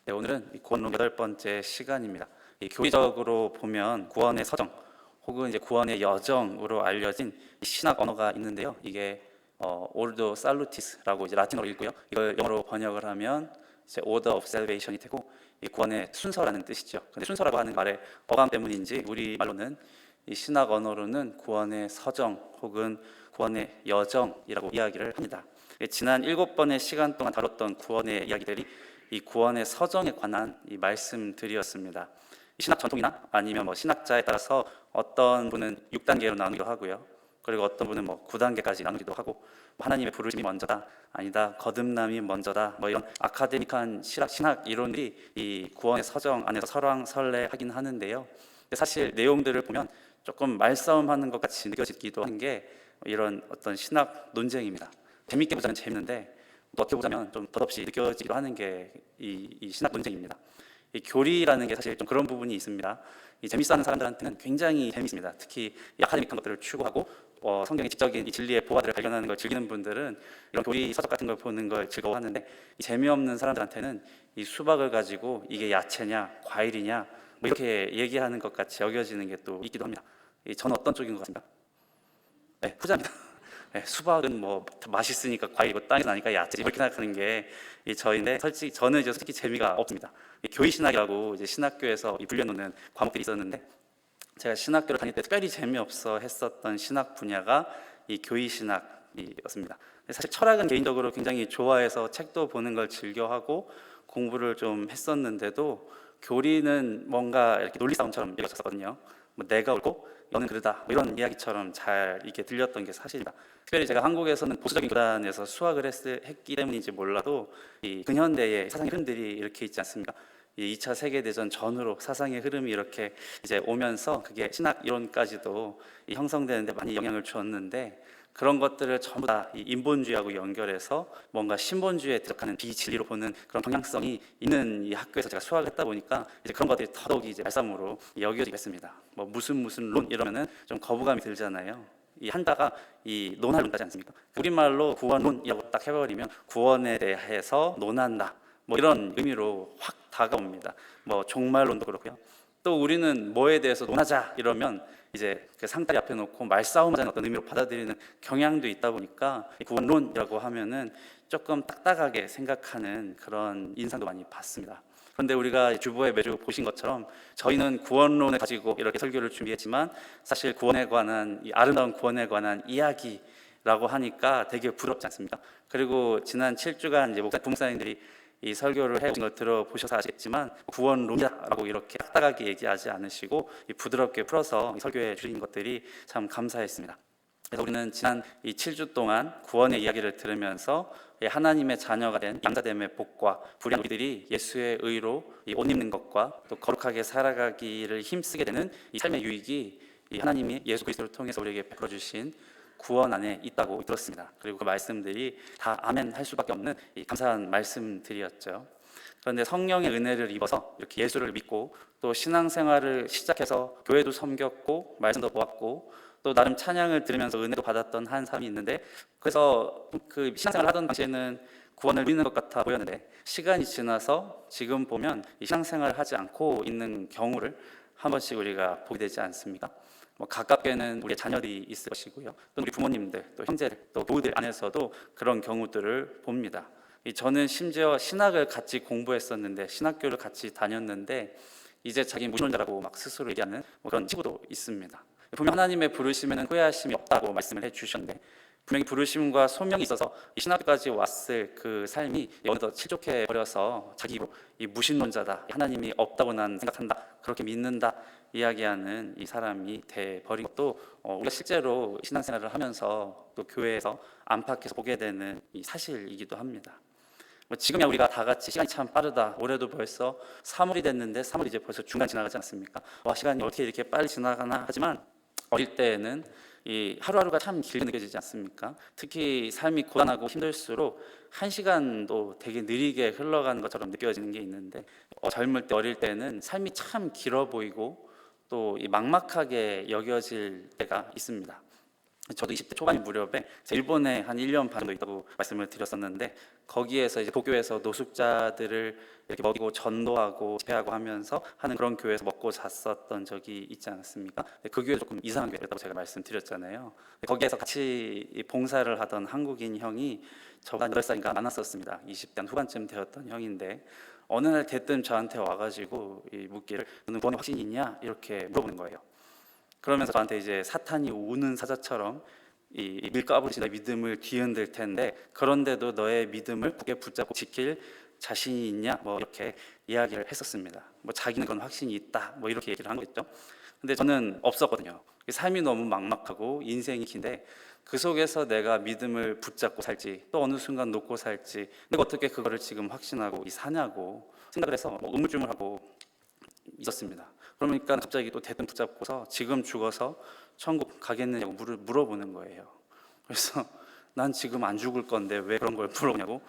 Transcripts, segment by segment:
네, 오늘은 이 구원론 8번째 시간입니다. 이 교리적으로 보면 구원의 서정 혹은 이제 구원의 여정으로 알려진 이 신학 언어가 있는데요. 이게 Ordo Salutis라고 이제 라틴어로 읽고요. 이걸 영어로 번역을 하면 이제 Order of Salvation이 되고 이 구원의 순서라는 뜻이죠. 근데 순서라고 하는 말의 어감 때문인지 우리 말로는 이 신학 언어로는 구원의 서정 혹은 구원의 여정이라고 이야기를 합니다. 지난 7번의 시간 동안 다뤘던 구원의 이야기들이 이 구원의 서정에 관한 이 말씀들이었습니다. 신학 전통이나 아니면 신학자에 따라서 어떤 분은 6단계로 나누기도 하고요. 그리고 어떤 분은 9단계까지 나누기도 하고, 하나님의 부르심이 먼저다, 아니다, 거듭남이 먼저다, 이런 아카데믹한 신학 이론들이 이 구원의 서정 안에서 설왕설래하긴 하는데요. 사실 내용들을 보면 조금 말싸움하는 것 같이 느껴지기도 하는 게 이런 어떤 신학 논쟁입니다. 재밌게 보자면 재밌는데 어떻게 보자면 좀 덧없이 느껴지기도 하는 게 이 신학 논쟁입니다. 이 교리라는 게 사실 좀 그런 부분이 있습니다. 이 재밌어하는 사람들한테는 굉장히 재밌습니다. 특히 이 아카데믹한 것들을 추구하고 성경의 지적인 이 진리의 보화들을 발견하는 걸 즐기는 분들은 이런 교리 서적 같은 걸 보는 걸 즐거워하는데, 이 재미없는 사람들한테는 이 수박을 가지고 이게 야채냐 과일이냐 이렇게 얘기하는 것 같이 여겨지는 게 또 있기도 합니다. 저는 어떤 쪽인 것 같습니까? 네, 후자입니다. 네, 수박은 맛있으니까 과일이고 땅에서 나니까 야채 이렇게 생각하는 게 저인데, 솔직히 재미가 없습니다. 교리신학이라고 이제 신학교에서 분류해놓는 과목들이 있었는데, 제가 신학교를 다닐 때 특별히 재미없어 했었던 신학 분야가 이 교리신학이었습니다. 사실 철학은 개인적으로 굉장히 좋아해서 책도 보는 걸 즐겨하고 공부를 좀 했었는데도 교리는 뭔가 이렇게 논리 싸움처럼 여겨졌었거든요. 내가 옳고 너는 그러다 이런 이야기처럼 잘 이게 들렸던 게 사실입니다. 특별히 제가 한국에서는 보수적인 교단에서 수학을 했기 때문인지 몰라도 이 근현대의 사상의 흐름들이 이렇게 있지 않습니까? 이 2차 세계대전 전후로 사상의 흐름이 이렇게 이제 오면서 그게 신학 이론까지도 형성되는데 많이 영향을 주었는데, 그런 것들을 전부 다 이 인본주의하고 연결해서 뭔가 신본주의에 대적하는 비진리로 보는 그런 경향성이 있는 이 학교에서 제가 수학을 했다 보니까 이제 그런 것들이 더더욱이 이제 말싸움으로 여겨지게 됐습니다. 무슨 론 이러면은 좀 거부감이 들잖아요. 이 한자가 이 논할론자지 않습니까? 우리말로 구원론이라고 딱 해버리면 구원에 대해서 논한다, 이런 의미로 확 다가옵니다. 종말론도 그렇고요. 또 우리는 뭐에 대해서 논하자 이러면 이제 그 상다리 앞에 놓고 말싸움하자는 어떤 의미로 받아들이는 경향도 있다 보니까 구원론이라고 하면은 조금 딱딱하게 생각하는 그런 인상도 많이 받습니다. 그런데 우리가 주보에 매주 보신 것처럼 저희는 구원론을 가지고 이렇게 설교를 준비했지만, 사실 구원에 관한 이 아름다운 구원에 관한 이야기라고 하니까 되게 부럽지 않습니까? 그리고 지난 7주간 이제 부목사님들이 이 설교를 해오신 걸 들어보셔서 아시겠지만 구원론이라고 이렇게 딱딱하게 얘기하지 않으시고 부드럽게 풀어서 설교해 주신 것들이 참 감사했습니다. 그래서 우리는 지난 이 7주 동안 구원의 이야기를 들으면서 하나님의 자녀가 된 양자됨의 복과 불의한 우리들이 예수의 의로 옷 입는 것과 또 거룩하게 살아가기를 힘쓰게 되는 이 삶의 유익이 이 하나님이 예수 그리스도를 통해서 우리에게 베풀어 주신 구원 안에 있다고 들었습니다. 그리고 그 말씀들이 다 아멘 할 수밖에 없는 이 감사한 말씀들이었죠. 그런데 성령의 은혜를 입어서 이렇게 예수를 믿고 또 신앙생활을 시작해서 교회도 섬겼고 말씀도 보았고 또 나름 찬양을 들으면서 은혜도 받았던 한 사람이 있는데, 그래서 그 신앙생활을 하던 당시에는 구원을 누리는 것 같아 보였는데, 시간이 지나서 지금 보면 이 신앙생활을 하지 않고 있는 경우를 한 번씩 우리가 보게 되지 않습니까? 가깝게는 우리의 자녀들이 있을 것이고요. 또 우리 부모님들, 또 형제들, 또 노후들 안에서도 그런 경우들을 봅니다. 저는 심지어 신학을 같이 공부했었는데, 신학교를 같이 다녔는데 이제 자기 무신론자라고 막 스스로 얘기하는 그런 친구도 있습니다. 분명 하나님의 부르심에는 후회하심이 없다고 말씀을 해주셨는데, 분명히 부르심과 소명이 있어서 이 신학까지 왔을 그 삶이 어느덧 실족해 버려서 자기로 이 무신론자다, 하나님이 없다고 난 생각한다, 그렇게 믿는다 이야기하는 이 사람이 돼 버린 것도 우리가 실제로 신앙생활을 하면서 또 교회에서 안팎에서 보게 되는 이 사실이기도 합니다. 지금이야 우리가 다 같이 시간이 참 빠르다, 올해도 벌써 3월이 됐는데 3월 이제 벌써 중간 지나가지 않습니까? 시간이 어떻게 이렇게 빨리 지나가나 하지만 어릴 때에는 이 하루하루가 참 길게 느껴지지 않습니까? 특히 삶이 고단하고 힘들수록 한 시간도 되게 느리게 흘러가는 것처럼 느껴지는 게 있는데, 젊을 때 어릴 때는 삶이 참 길어 보이고 또 이 막막하게 여겨질 때가 있습니다. 저도 20대 초반이 무렵에 일본에 한 1년 반 정도 있다고 말씀을 드렸었는데, 거기에서 이제 도교에서 노숙자들을 이렇게 먹이고 전도하고 집회하고 하면서 하는 그런 교회에서 먹고 잤었던 적이 있지 않았습니까? 그 교회 조금 이상한 교회라고 제가 말씀드렸잖아요. 거기에서 같이 봉사를 하던 한국인 형이 저보다 8살인가 많았었습니다. 20대 후반쯤 되었던 형인데, 어느 날 대뜸 저한테 와가지고 묻기를 너는 구원의 확신이 있냐? 이렇게 물어보는 거예요. 그러면서 저한테 이제 사탄이 우는 사자처럼 이 밀가부르지 너의 믿음을 뒤흔들 텐데, 그런데도 너의 믿음을 굳게 붙잡고 지킬 자신이 있냐? 뭐 이렇게 이야기를 했었습니다. 뭐 자기는 그런 확신이 있다, 뭐 이렇게 얘기를 한 거겠죠. 근데 저는 없었거든요. 삶이 너무 막막하고 인생이 긴데 그 속에서 내가 믿음을 붙잡고 살지, 또 어느 순간 놓고 살지, 내가 어떻게 그거를 지금 확신하고 사냐고 생각을 해서 뭐 우물쭈물하고 있었습니다. 그러니까 갑자기 또 대뜸 붙잡고서 지금 죽어서 천국 가겠느냐고 물어보는 거예요. 그래서 난 지금 안 죽을 건데 왜 그런 걸 물어보냐고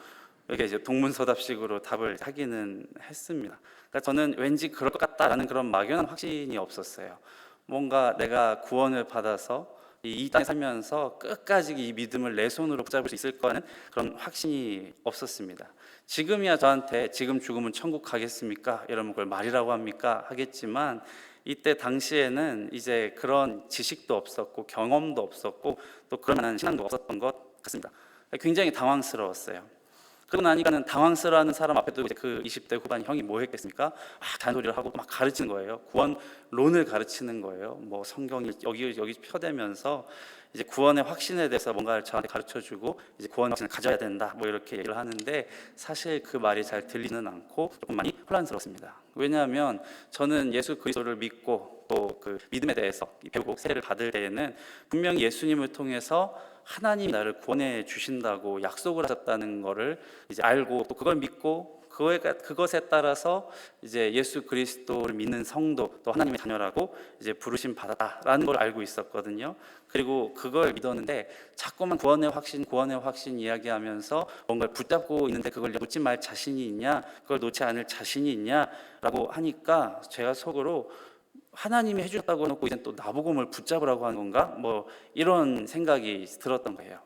이게 이제 동문서답식으로 답을 하기는 했습니다. 그러니까 저는 왠지 그럴 것 같다라는 그런 막연한 확신이 없었어요. 뭔가 내가 구원을 받아서 이 땅에 살면서 끝까지 이 믿음을 내 손으로 붙잡을 수 있을 거라는 그런 확신이 없었습니다. 지금이야 저한테 지금 죽으면 천국 가겠습니까? 이러면 그걸 말이라고 합니까? 하겠지만 이때 당시에는 이제 그런 지식도 없었고 경험도 없었고 또 그런 만한 신앙도 없었던 것 같습니다. 굉장히 당황스러웠어요. 그러고 나니까는 당황스러워하는 사람 앞에도 이제 그 20대 후반 형이 뭐 했겠습니까? 잔소리를 하고 막 가르치는 거예요. 구원론을 가르치는 거예요. 뭐 성경이 여기 펴대면서 이제 구원의 확신에 대해서 뭔가를 저한테 가르쳐주고 이제 구원의 확신을 가져야 된다, 뭐 이렇게 얘기를 하는데, 사실 그 말이 잘 들리는 않고 조금 많이 혼란스럽습니다. 왜냐하면 저는 예수 그리스도를 믿고 또 그 믿음에 대해서 배우고 세례를 받을 때에는 분명히 예수님을 통해서 하나님이 나를 구원해 주신다고 약속을 하셨다는 것을 이제 알고 또 그걸 믿고 그것에 따라서 이제 예수 그리스도를 믿는 성도 또 하나님의 자녀라고 이제 부르심 받았다라는 걸 알고 있었거든요. 그리고 그걸 믿었는데 자꾸만 구원의 확신 이야기하면서 뭔가를 붙잡고 있는데 그걸 놓지 말 자신이 있냐, 그걸 놓지 않을 자신이 있냐라고 하니까 제가 속으로 하나님이 해주셨다고 해놓고 이제 또 나보고 뭘 붙잡으라고 하는 건가? 뭐 이런 생각이 들었던 거예요.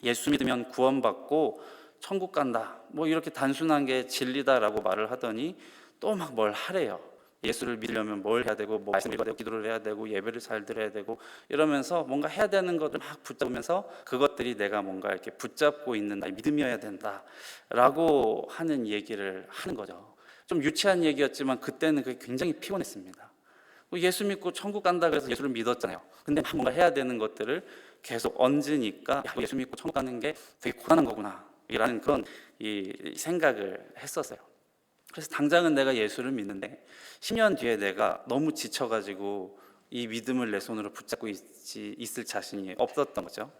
예수 믿으면 구원받고 천국 간다, 뭐 이렇게 단순한 게 진리다라고 말을 하더니 또 막 뭘 하래요. 예수를 믿으려면 뭘 해야 되고, 뭐 말씀을 읽어야 되고, 기도를 해야 되고, 예배를 잘 드려야 되고, 이러면서 뭔가 해야 되는 것을 막 붙잡으면서 그것들이 내가 뭔가 이렇게 붙잡고 있는 나의 믿음이어야 된다라고 하는 얘기를 하는 거죠. 좀 유치한 얘기였지만 그때는 그게 굉장히 피곤했습니다. 예수 믿고 천국 간다 그래서 예수를 믿었잖아요. 근데 뭔가 해야 되는 것들을 계속 얹으니까 예수 믿고 천국 가는 게 되게 고단한 거구나 라는 그런 이 생각을 했었어요. 그래서 당장은 내가 예수를 믿는데 10년 뒤에 내가 너무 지쳐가지고 이 믿음을 내 손으로 붙잡고 있을 자신이 없었던 거죠.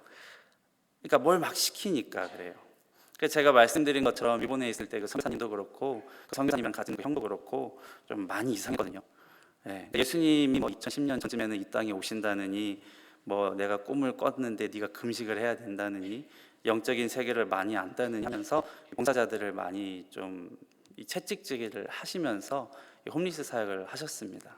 그러니까 뭘 막 시키니까 그래요. 그래서 제가 말씀드린 것처럼 일본에 있을 때 그 선교사님도 그렇고 그 선교사님이랑 가진 그 형도 그렇고 좀 많이 이상했거든요. 예수님이 뭐 2010년 전쯤에는 이 땅에 오신다느니, 뭐 내가 꿈을 꿨는데 네가 금식을 해야 된다느니, 영적인 세계를 많이 안다느니 하면서 봉사자들을 많이 좀 채찍질을 하시면서 홈리스 사역을 하셨습니다.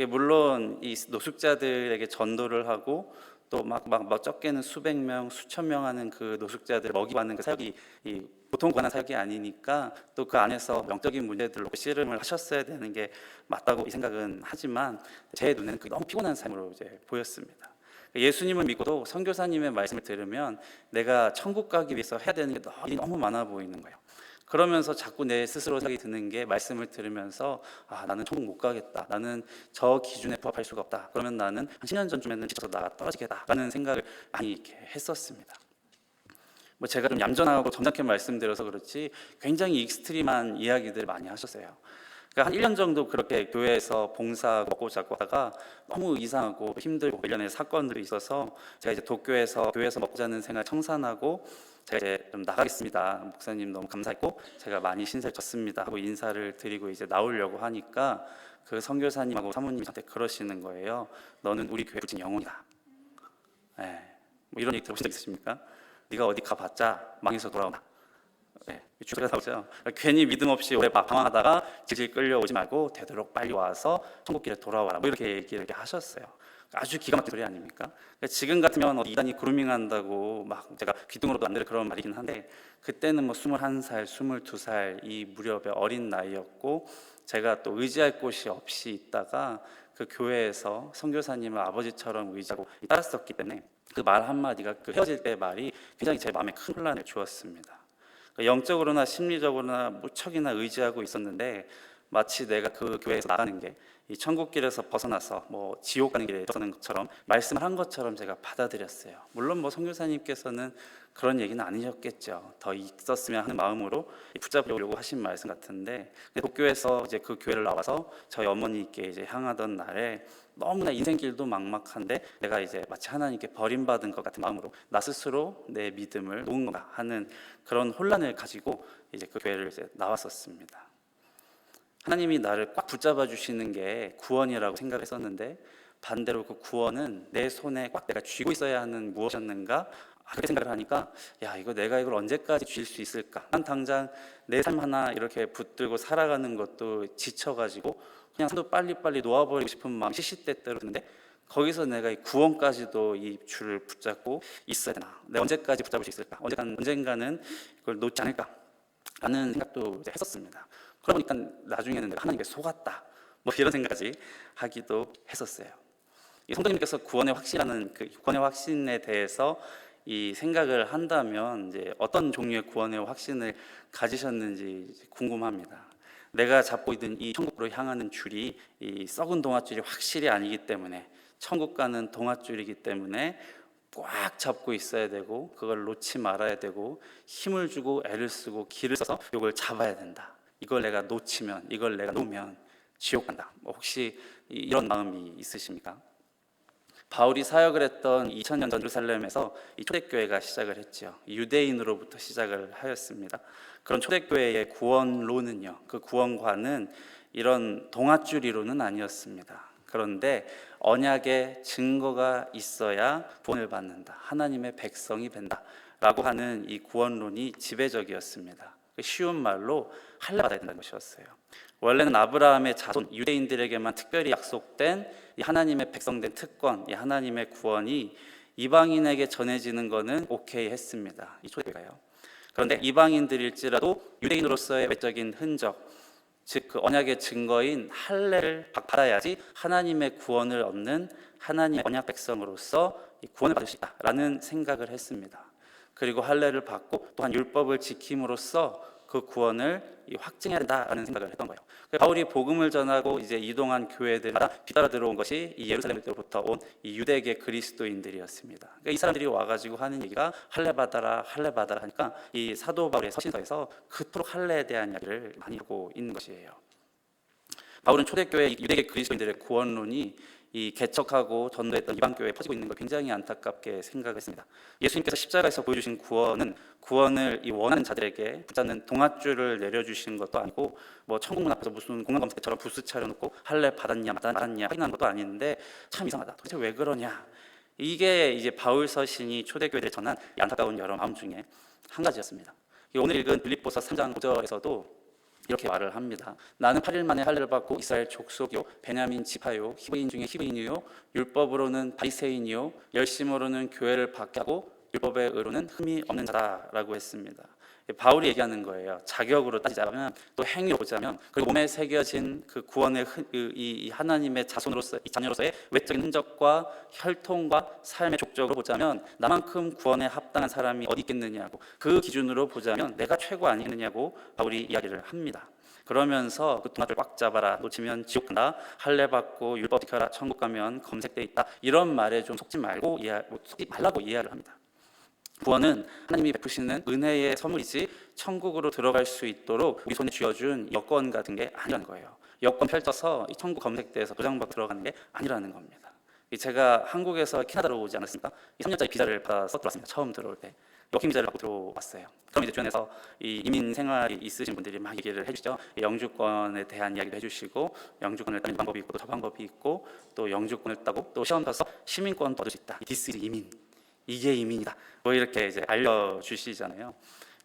물론 이 노숙자들에게 전도를 하고 또 막 적게는 수백 명, 수천 명 하는 그 노숙자들 먹이받는 그 사역이 보통 관한 사역이 아니니까 또 그 안에서 영적인 문제들로 씨름을 하셨어야 되는 게 맞다고 이 생각은 하지만 제 눈에는 그게 너무 피곤한 삶으로 이제 보였습니다. 예수님을 믿고도 선교사님의 말씀을 들으면 내가 천국 가기 위해서 해야 되는 게 너무 많아 보이는 거예요. 그러면서 자꾸 내 스스로 생각이 드는 게, 말씀을 들으면서 나는 천국 못 가겠다, 나는 저 기준에 부합할 수가 없다, 그러면 나는 한 10년 전쯤에는 지쳐서 나가 떨어지겠다 라는 생각을 많이 이렇게 했었습니다. 뭐 제가 좀 얌전하고 점잖게 말씀드려서 그렇지 굉장히 익스트림한 이야기들을 많이 하셨어요. 그러니까 한 1년 정도 그렇게 교회에서 봉사하고 먹고 자고 하다가 너무 이상하고 힘들고 일련의 사건들이 있어서 제가 이제 교회에서 먹고 자는 생활 청산하고 제가 이제 좀 나가겠습니다, 목사님 너무 감사했고 제가 많이 신세를 졌습니다 하고 인사를 드리고 이제 나오려고 하니까 그 선교사님하고 사모님이 저한테 그러시는 거예요. 너는 우리 교회 부친 영혼이다. 뭐 이런 얘기 들어보신 적 있으십니까? 네가 어디 가봤자 망해서 돌아오나. 주소가 나오죠. 괜히 믿음 없이 오래 방황하다가 질질 끌려오지 말고 되도록 빨리 와서 천국길에 돌아와라, 뭐 이렇게 얘기를 하셨어요. 아주 기가 막힌 소리 아닙니까? 그러니까 지금 같으면 이단이 그루밍한다고 막 제가 귀등으로도 안 들을 그런 말이긴 한데, 그때는 뭐 21살, 22살 이 무렵의 어린 나이였고, 제가 또 의지할 곳이 없이 있다가 그 교회에서 선교사님을 아버지처럼 의지하고 따랐었기 때문에 그 말 한마디가, 그 헤어질 때 말이 굉장히 제 마음에 큰 혼란을 주었습니다. 그러니까 영적으로나 심리적으로나 무척이나 의지하고 있었는데, 마치 내가 그 교회에서 나가는 게 이 천국길에서 벗어나서 뭐 지옥 가는 길에 들어서는 것처럼 말씀을 한 것처럼 제가 받아들였어요. 물론 뭐 선교사님께서는 그런 얘기는 아니셨겠죠. 더 있었으면 하는 마음으로 붙잡으려고 하신 말씀 같은데, 도쿄에서 이제 그 교회를 나와서 저희 어머니께 이제 향하던 날에 너무나 인생길도 막막한데 내가 이제 마치 하나님께 버림받은 것 같은 마음으로 나 스스로 내 믿음을 놓은 건가 하는 그런 혼란을 가지고 이제 그 교회를 이제 나왔었습니다. 하나님이 나를 꽉 붙잡아 주시는 게 구원이라고 생각했었는데, 반대로 그 구원은 내 손에 꽉 내가 쥐고 있어야 하는 무엇이었는가, 그렇게 생각을 하니까 야, 이거 내가 이걸 언제까지 쥘 수 있을까? 난 당장 내 삶 하나 이렇게 붙들고 살아가는 것도 지쳐가지고 그냥 또 빨리빨리 놓아버리고 싶은 마음이 시시때때로 드는데, 거기서 내가 이 구원까지도 이 줄을 붙잡고 있어야 되나? 내가 언제까지 붙잡을 수 있을까? 언젠가는 이걸 놓지 않을까? 라는 생각도 이제 했었습니다. 그러니까 나중에는 내가 하나님께 속았다, 뭐 이런 생각까지 하기도 했었어요. 이 성도님께서 구원의 확신이라는 그 구원의 확신에 대해서 이 생각을 한다면 이제 어떤 종류의 구원의 확신을 가지셨는지 궁금합니다. 내가 잡고 있는 이 천국으로 향하는 줄이 이 썩은 동아줄이 확실히 아니기 때문에, 천국 가는 동아줄이기 때문에 꽉 잡고 있어야 되고, 그걸 놓지 말아야 되고, 힘을 주고 애를 쓰고 기를 써서 이걸 잡아야 된다. 이걸 내가 놓치면, 이걸 내가 놓으면 지옥 간다. 뭐 혹시 이런 마음이 있으십니까? 바울이 사역을 했던 2000년 전 예루살렘에서 이 초대교회가 시작을 했죠. 유대인으로부터 시작을 하였습니다. 그런 초대교회의 구원론은요, 그 구원관은 이런 동아줄이론은 아니었습니다. 그런데 언약의 증거가 있어야 구원을 받는다, 하나님의 백성이 된다 라고 하는 이 구원론이 지배적이었습니다. 쉬운 말로 할례받아야 된다는 것이었어요. 원래는 아브라함의 자손 유대인들에게만 특별히 약속된 이 하나님의 백성된 특권, 이 하나님의 구원이 이방인에게 전해지는 것은 오케이 했습니다, 이 초대교회가요. 그런데 이방인들일지라도 유대인으로서의 외적인 흔적, 즉 그 언약의 증거인 할례를 받아야지 하나님의 구원을 얻는 하나님의 언약 백성으로서 구원을 받을 수 있다라는 생각을 했습니다. 그리고 할례를 받고 또한 율법을 지킴으로써 그 구원을 확증해야 된다라는 생각을 했던 거예요. 바울이 복음을 전하고 이제 이동한 교회들마다 뒤따라 들어온 것이 이 예루살렘으로부터 온 이 유대계 그리스도인들이었습니다. 그러니까 이 사람들이 와가지고 하는 얘기가 할례 받아라, 할례 받아라 하니까 이 사도 바울의 서신서에서 그토록 할례에 대한 이야기를 많이 하고 있는 것이에요. 바울은 초대교회 유대계 그리스도인들의 구원론이 이 개척하고 전도했던 이방 교회에 퍼지고 있는 걸 굉장히 안타깝게 생각했습니다. 예수님께서 십자가에서 보여주신 구원은 구원을 이 원하는 자들에게 붙잡는 동아줄을 내려주시는 것도 아니고, 뭐 천국문 앞에서 무슨 공항검색처럼 부스 차려놓고 할례 받았냐 말았냐 확인하는 것도 아닌데, 참 이상하다, 도대체 왜 그러냐. 이게 이제 바울 서신이 초대교회들에 전한 안타까운 여러 마음 중에 한 가지였습니다. 오늘 읽은 빌립보서 3장 5절에서도 이렇게 말을 합니다. 나는 8일 만에 할례를 받고 이스라엘 족속이요 베냐민 지파요 히브리인 중에 히브리인이요 율법으로는 바리새인이요 열심으로는 교회를 받게 하고 율법의 의로는 흠이 없는 자다라고 했습니다. 바울이 얘기하는 거예요. 자격으로 따지자면, 또 행위로 보자면, 그리고 몸에 새겨진 그 구원의 이 하나님의 자손으로서 이 자녀로서의 외적인 흔적과 혈통과 삶의 족적으로 보자면 나만큼 구원에 합당한 사람이 어디 있겠느냐고, 그 기준으로 보자면 내가 최고 아니겠느냐고 바울이 이야기를 합니다. 그러면서 그 동아줄 꽉 잡아라, 놓치면 지옥 간다, 할례 받고 율법 지켜라, 천국 가면 검색돼 있다, 이런 말에 좀 속지 말라고 이해를 합니다. 구원은 하나님이 베푸시는 은혜의 선물이지 천국으로 들어갈 수 있도록 우리 손에 쥐어준 여권 같은 게 아니라는 거예요. 여권 펼쳐서 이 천국 검색대에서 도장받고 들어가는 게 아니라는 겁니다. 제가 한국에서 캐나다로 오지 않았습니까? 3년짜리 비자를 받아서 들어왔습니다. 처음 들어올 때 워킹 비자를 받고 들어왔어요. 그럼 이제 주변에서 이 이민 생활이 있으신 분들이 막 얘기를 해주시죠. 영주권에 대한 이야기도 해주시고, 영주권을 따는 방법이 있고 또 저 방법이 있고, 또 영주권을 따고 또 시험 쳐서 시민권도 얻을 수 있다. This is 이민, 이게 이민이다, 뭐 이렇게 이제 알려주시잖아요.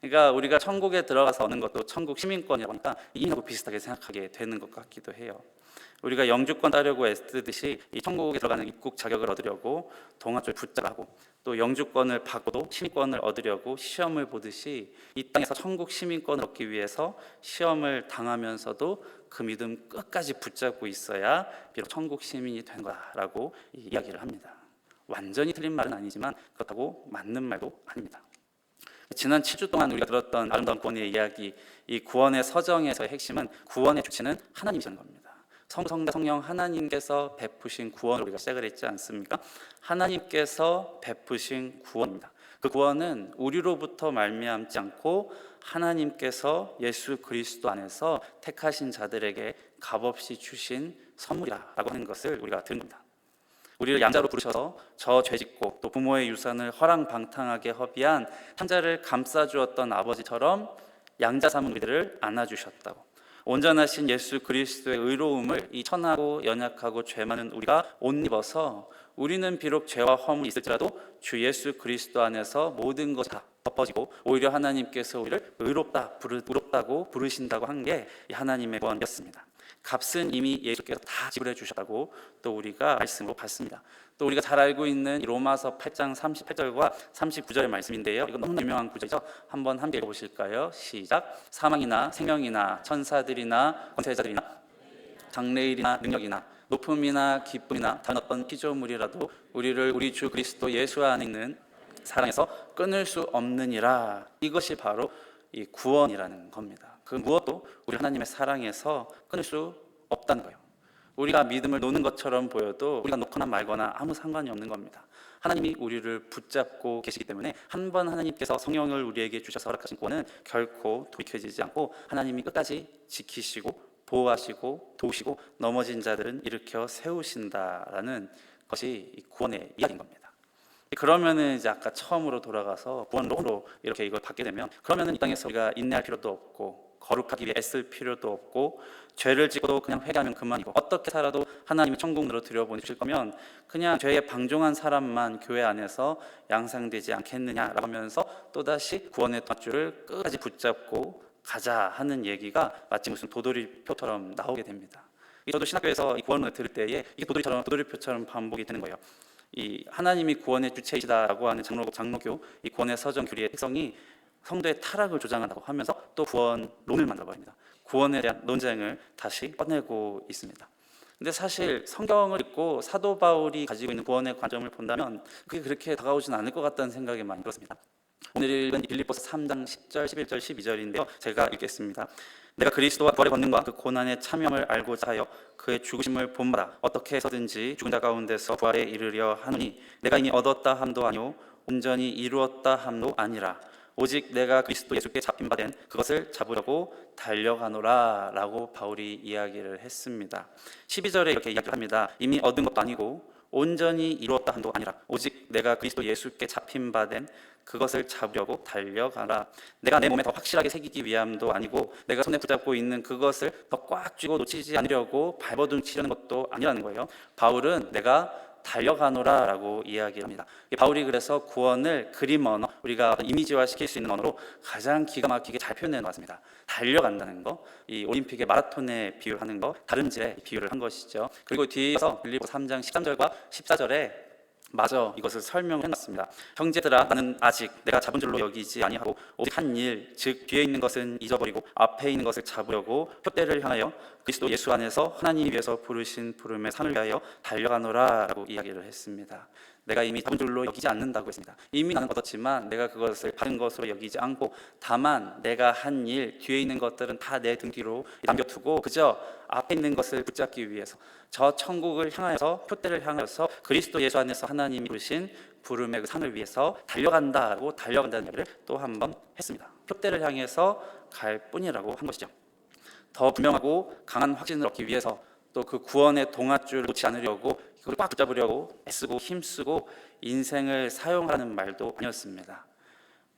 그러니까 우리가 천국에 들어가서 얻는 것도 천국 시민권이라고 하니까 이민하고 비슷하게 생각하게 되는 것 같기도 해요. 우리가 영주권 따려고 애쓰듯이 이 천국에 들어가는 입국 자격을 얻으려고 동아줄 붙잡고 또 영주권을 받고도 시민권을 얻으려고 시험을 보듯이 이 땅에서 천국 시민권을 얻기 위해서 시험을 당하면서도 그 믿음 끝까지 붙잡고 있어야 비록 천국 시민이 된 거라고 이야기를 합니다. 완전히 틀린 말은 아니지만 그렇다고 맞는 말도 아닙니다. 지난 7주 동안 우리가 들었던 아름다운 구원의 이야기, 이 구원의 서정에서의 핵심은 구원의 주체는 하나님이시는 겁니다. 성부, 성령 하나님께서 베푸신 구원을 우리가 시작을 했지 않습니까? 하나님께서 베푸신 구원입니다. 그 구원은 우리로부터 말미암지 않고 하나님께서 예수 그리스도 안에서 택하신 자들에게 값없이 주신 선물이라고 하는 것을 우리가 들은 겁니다. 우리를 양자로 부르셔서 저 죄짓고 또 부모의 유산을 허랑방탕하게 허비한 산자를 감싸주었던 아버지처럼 양자 삼은 우리들을 안아주셨다고. 온전하신 예수 그리스도의 의로움을 이 천하고 연약하고 죄 많은 우리가 옷 입어서 우리는 비록 죄와 허물이 있을지라도 주 예수 그리스도 안에서 모든 것이 다 덮어지고 오히려 하나님께서 우리를 의롭다고 부르신다고 한 게 하나님의 구원이었습니다. 값은 이미 예수께서 다 지불해 주셨다고 또 우리가 말씀으로 봤습니다. 또 우리가 잘 알고 있는 로마서 8장 38절과 39절의 말씀인데요. 이거 너무 유명한 구절이죠. 한번 함께 읽어보실까요? 시작. 사망이나 생명이나 천사들이나 권세자들이나 장래일이나 능력이나 높음이나 기쁨이나 다른 어떤 피조물이라도 우리를 우리 주 그리스도 예수 안에 있는 사랑에서 끊을 수 없느니라. 이것이 바로 이 구원이라는 겁니다. 그 무엇도 우리 하나님의 사랑에서 끊을 수 없다는 거예요. 우리가 믿음을 놓는 것처럼 보여도 우리가 놓거나 말거나 아무 상관이 없는 겁니다. 하나님이 우리를 붙잡고 계시기 때문에 한 번 하나님께서 성령을 우리에게 주셔서 허락하신 구원은 결코 돌이켜지지 않고 하나님이 끝까지 지키시고 보호하시고 도우시고 넘어진 자들은 일으켜 세우신다라는 것이 이 구원의 이야기인 겁니다. 그러면은 이제 아까 처음으로 돌아가서 구원으로 이렇게 이걸 받게 되면 그러면은 이 땅에서 우리가 인내할 필요도 없고 거룩하기 위해 애쓸 필요도 없고 죄를 짓고도 그냥 회개하면 그만이고 어떻게 살아도 하나님이 천국으로 들여보내실 거면 그냥 죄에 방종한 사람만 교회 안에서 양상되지 않겠느냐라고 하면서 또다시 구원의 밧줄을 끝까지 붙잡고 가자 하는 얘기가 마치 무슨 도돌이표처럼 나오게 됩니다. 저도 신학교에서 이 구원을 들을 때에 이게 도돌이표처럼 반복이 되는 거예요. 이 하나님이 구원의 주체이시다라고 하는 장로교 이 구원의 서정 교리의 특성이 성도의 타락을 조장한다고 하면서 또 구원론을 만들어버립니다. 구원에 대한 논쟁을 다시 꺼내고 있습니다. 근데 사실 성경을 읽고 사도 바울이 가지고 있는 구원의 관점을 본다면 그게 그렇게 다가오진 않을 것 같다는 생각이 많이 들었습니다. 오늘 읽은 빌립보서 3장 10절, 11절, 12절인데요. 제가 읽겠습니다. 내가 그리스도와 부활의 권능과 그 고난의 참여를 알고자 하여 그의 죽으심을 본받아 어떻게 해서든지 죽은 자 가운데서 부활에 이르려 하노니 내가 이미 얻었다 함도 아니오 온전히 이루었다 함도 아니라 오직 내가 그리스도 예수께 잡힌 바 된 그것을 잡으려고 달려가노라 라고 바울이 이야기를 했습니다. 12절에 이렇게 이야기를 합니다. 이미 얻은 것도 아니고 온전히 이루었다 함도 아니라 오직 내가 그리스도 예수께 잡힌 바 된 그것을 잡으려고 달려가라. 내가 내 몸에 더 확실하게 새기기 위함도 아니고 내가 손에 붙잡고 있는 그것을 더 꽉 쥐고 놓치지 않으려고 발버둥치려는 것도 아니라는 거예요. 바울은 내가 달려가노라 라고 이야기합니다. 바울이 그래서 구원을 그림 언어, 우리가 이미지화 시킬 수 있는 언어로 가장 기가 막히게 잘 표현해 놓았습니다. 달려간다는 거, 이 올림픽의 마라톤에 비유하는 거, 다름질에 비유를 한 것이죠. 그리고 뒤에서 빌립보 3장 13절과 14절에 마저 이것을 설명해 놨습니다. 형제들아 나는 아직 내가 잡은 줄로 여기지 아니하고 오직 한 일, 즉 뒤에 있는 것은 잊어버리고 앞에 있는 것을 잡으려고 표대를 향하여 그리스도 예수 안에서 하나님이 위해서 부르신 부름의 상을 위하여 달려가노라 라고 이야기를 했습니다. 내가 이미 잡은 줄로 여기지 않는다고 했습니다. 이미 나는 얻었지만 내가 그것을 받은 것으로 여기지 않고 다만 내가 한 일, 뒤에 있는 것들은 다 내 등 뒤로 남겨두고 그저 앞에 있는 것을 붙잡기 위해서 저 천국을 향하여서 표대를 향하여서 그리스도 예수 안에서 하나님이 부르신 부름의 그 상을 위해서 달려간다고 달려간다는 얘기를 또 한 번 했습니다. 표대를 향해서 갈 뿐이라고 한 것이죠. 더 분명하고 강한 확신을 얻기 위해서 또 그 구원의 동아줄을 놓지 않으려고 그걸 꽉 붙잡으려고 애쓰고 힘쓰고 인생을 사용하라는 말도 아니었습니다.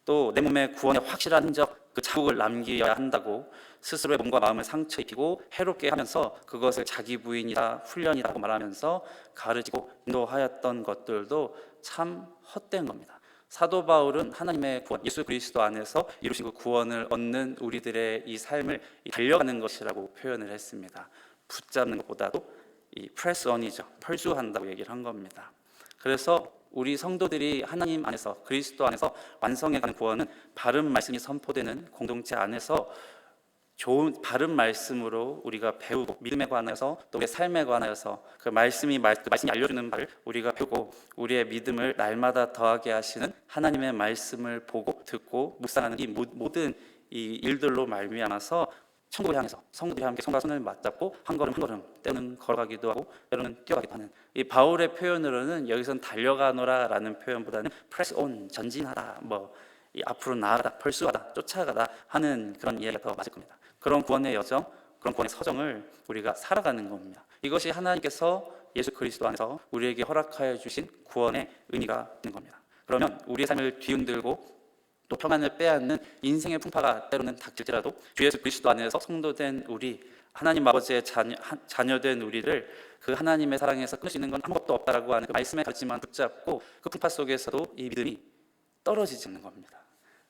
또 내 몸에 구원의 확실한 흔적, 그 자국을 남겨야 한다고 스스로의 몸과 마음을 상처 입히고 해롭게 하면서 그것을 자기 부인이다 훈련이라고 말하면서 가르치고 인도하였던 것들도 참 헛된 겁니다. 사도 바울은 하나님의 구원, 예수 그리스도 안에서 이루신 그 구원을 얻는 우리들의 이 삶을 달려가는 것이라고 표현을 했습니다. 붙잡는 것보다도 이 press on이죠. 펄수한다고 얘기를 한 겁니다. 그래서 우리 성도들이 하나님 안에서, 그리스도 안에서 완성해가는 구원은 바른 말씀이 선포되는 공동체 안에서 좋은 바른 말씀으로 우리가 배우고, 믿음에 관해서 또 우리의 삶에 관해서 그 말씀이 알려주는 바를 우리가 배우고, 우리의 믿음을 날마다 더하게 하시는 하나님의 말씀을 보고 듣고 묵상하는 이 모든 이 일들로 말미암아서 천국을 향해서 성도들이 함께 손과 손을 맞잡고 한 걸음 한 걸음, 때로는 걸어가기도 하고 때로는 뛰어가기도 하는, 이 바울의 표현으로는 여기선 달려가노라라는 표현보다는 press on, 전진하다, 이 앞으로 나아가다, 펄수하다, 쫓아가다 하는 그런 이야기가 더 맞을 겁니다. 그런 구원의 여정, 그런 구원의 서정을 우리가 살아가는 겁니다. 이것이 하나님께서 예수 그리스도 안에서 우리에게 허락하여 주신 구원의 의미가 있는 겁니다. 그러면 우리의 삶을 뒤흔들고 또 평안을 빼앗는 인생의 풍파가 때로는 닥칠지라도 주 예수 그리스도 안에서 성도된 우리, 하나님 아버지의 자녀된 우리를 그 하나님의 사랑에서 끊을 수 있는 건 아무것도 없다라고 하는 그 말씀의 가르침만 붙잡고 그 풍파 속에서도 이 믿음이 떨어지지 않는 겁니다.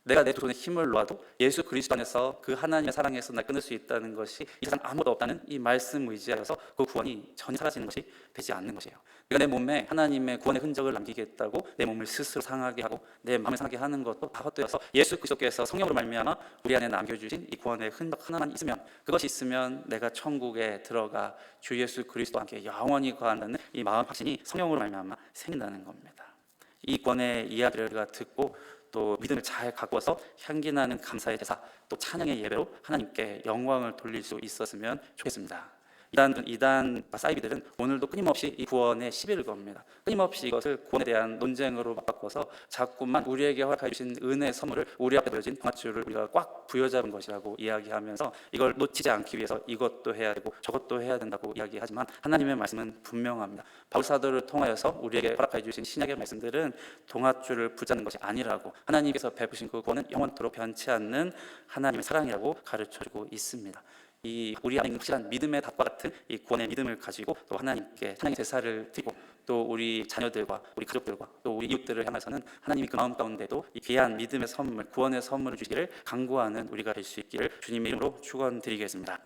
내가 내 두 손에 힘을 놓아도 예수 그리스도 안에서 그 하나님의 사랑에서 날 끊을 수 있다는 것이, 이 세상 아무것도 없다는 이 말씀 의지하여서 그 구원이 전혀 사라지는 것이 되지 않는 것이에요. 내가 내 몸에 하나님의 구원의 흔적을 남기겠다고 내 몸을 스스로 상하게 하고 내 마음을 상하게 하는 것도 다 헛되어서 예수 그리스도께서 성령으로 말미암아 우리 안에 남겨주신 이 구원의 흔적 하나만 있으면, 그것이 있으면 내가 천국에 들어가 주 예수 그리스도와 함께 영원히 거한다는 이 마음 확신이 성령으로 말미암아 생긴다는 겁니다. 이 구원의 이야기를 우리가 듣고 또 믿음을 잘 가꾸어서 향기나는 감사의 제사, 또 찬양의 예배로 하나님께 영광을 돌릴 수 있었으면 좋겠습니다. 이단 사이비들은 오늘도 끊임없이 이 구원의 시비를 겁니다. 끊임없이 이것을 구원에 대한 논쟁으로 바꿔서 자꾸만 우리에게 허락해 주신 은혜의 선물을 우리 앞에 놓여진 동아줄을 우리가 꽉 부여잡은 것이라고 이야기하면서 이걸 놓치지 않기 위해서 이것도 해야 되고 저것도 해야 된다고 이야기하지만 하나님의 말씀은 분명합니다. 바울 사도를 통하여서 우리에게 허락해 주신 신약의 말씀들은 동아줄을 붙잡는 것이 아니라고, 하나님께서 베푸신 그 구원은 영원토록 변치 않는 하나님의 사랑이라고 가르쳐주고 있습니다. 이 우리 안에 있는 확실한 믿음의 닭과 같은 이 구원의 믿음을 가지고 또 하나님께 찬양의 제사를 드리고, 또 우리 자녀들과 우리 가족들과 또 우리 이웃들을 향해서는 하나님이 그 마음 가운데도 이 귀한 믿음의 선물, 구원의 선물을 주시기를 간구하는 우리가 될 수 있기를 주님의 이름으로 축원드리겠습니다.